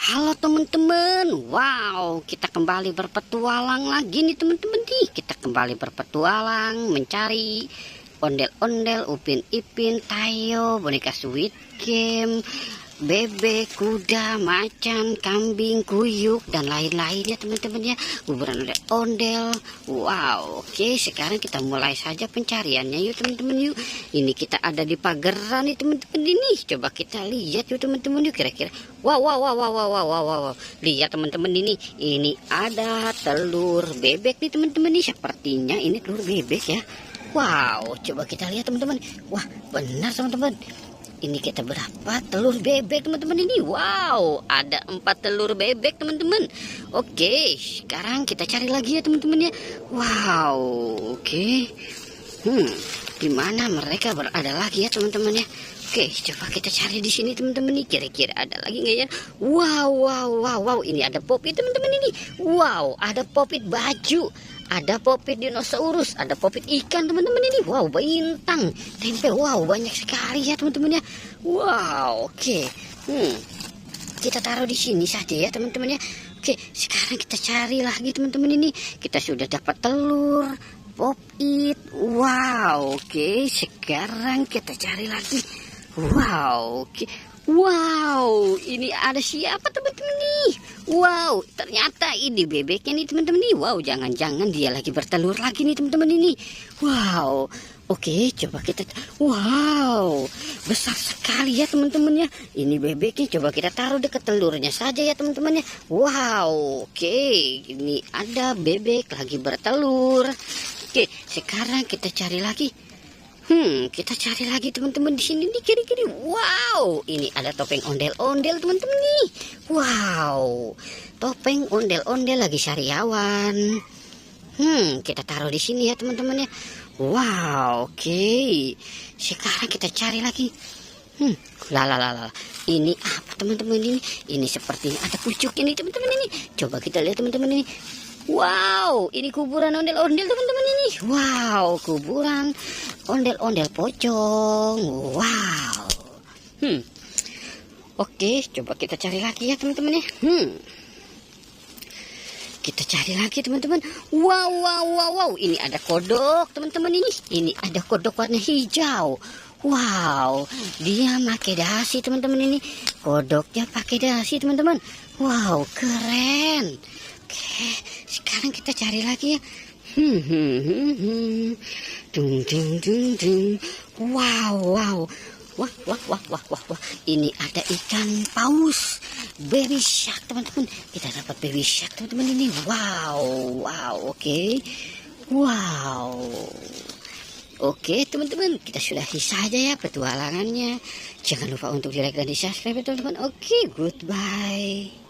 Halo teman-teman, wow, kita kembali berpetualang lagi nih teman-teman nih. Kita kembali berpetualang mencari ondel-ondel, Upin Ipin, Tayo, boneka Squid Game, bebek, kuda, macan, kambing, kuyuk, dan lain-lainnya teman-teman ya. Kuburan ondel-ondel. Wow, oke, sekarang kita mulai saja pencariannya yuk teman-teman yuk. Ini kita ada di pageran nih teman-teman ini. Coba kita lihat yuk teman-teman yuk, kira-kira. Wow, wow, wow, wow, wow, wow, wow, wow. Lihat teman-teman ini ada telur bebek nih teman-teman nih. Sepertinya ini telur bebek ya. Wow, coba kita lihat teman-teman. Wah, benar teman-teman. Ini kita berapa telur bebek teman-teman ini? Wow, ada 4 telur bebek teman-teman. Oke, sekarang kita cari lagi ya teman-teman ya. Wow, oke. Di mana mereka berada lagi ya teman-teman ya? Oke, coba kita cari di sini teman-teman nih. Kira-kira ada lagi nggak ya? Wow, wow, wow, wow. Ini ada popit teman-teman ini. Wow, ada popit baju. Ada popit dinosaurus, ada popit ikan teman-teman ini. Wow, bintang, tempe. Wow, banyak sekali ya teman-teman ya. Wow, oke. Kita taruh di sini saja ya teman-teman ya. Oke, sekarang kita cari lagi teman-teman ini. Kita sudah dapat telur, popit. Wow, oke. Sekarang kita cari lagi. Wow, oke. Wow, ini ada siapa teman-teman nih? Wow, ternyata ini bebeknya nih teman-teman nih. Wow, jangan-jangan dia lagi bertelur lagi nih teman-teman ini. Wow, oke, coba kita. Wow, besar sekali ya teman-teman ya. Ini bebeknya, coba kita taruh dekat telurnya saja ya teman-teman ya. Wow, oke, ini ada bebek lagi bertelur. Oke, sekarang kita cari lagi. Kita cari lagi teman-teman di sini nih kiri-kiri. Wow, ini ada topeng ondel-ondel teman-teman nih. Wow, topeng ondel-ondel lagi sariawan. Kita taruh di sini ya teman-teman ya. Wow, oke. Sekarang kita cari lagi. Lah. Ini apa teman-teman ini? Ini sepertinya ada pucuknya nih teman-teman ini. Coba kita lihat teman-teman ini. Wow, ini kuburan ondel-ondel teman-teman ini. Wow, kuburan ondel-ondel pocong. Wow. Oke, coba kita cari lagi ya teman-teman ya. Kita cari lagi teman-teman. Wow. Ini ada kodok teman-teman ini. Ini ada kodok warna hijau. Wow, dia pakai dasi teman-teman ini. Kodoknya pakai dasi teman-teman. Wow, keren. Oke, sekarang kita cari lagi ya. Wow. Wah. Ini ada ikan paus, baby shark teman-teman. Kita dapat baby shark teman-teman ini. Wow, oke. Wow. Oke teman-teman, kita sudahi saja ya petualangannya. Jangan lupa untuk di like dan di subscribe teman-teman. Oke, goodbye.